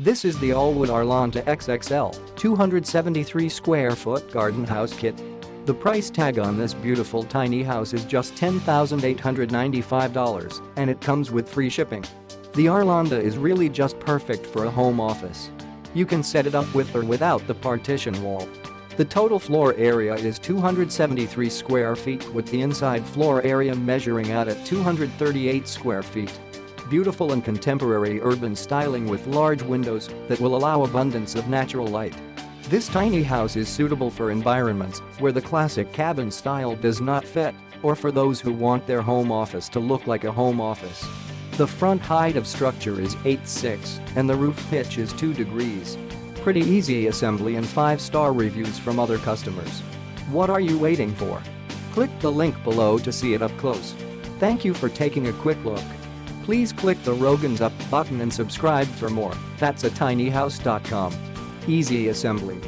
This is the Allwood Arlanda XXL 273 square foot garden house kit. The price tag on this beautiful tiny house is just $10,895 and it comes with free shipping. The Arlanda is really just perfect for a home office. You can set it up with or without the partition wall. The total floor area is 273 square feet with the inside floor area measuring out at 238 square feet. Beautiful and contemporary urban styling with large windows that will allow abundance of natural light. This tiny house is suitable for environments where the classic cabin style does not fit, or for those who want their home office to look like a home office. The front height of structure is 8'6" and the roof pitch is 2 degrees. Pretty easy assembly and 5-star reviews from other customers. What are you waiting for? Click the link below to see it up close. Thank you for taking a quick look. Please click the Rogan's Up button and subscribe for more. That's a tinyhouse.com. Easy assembly.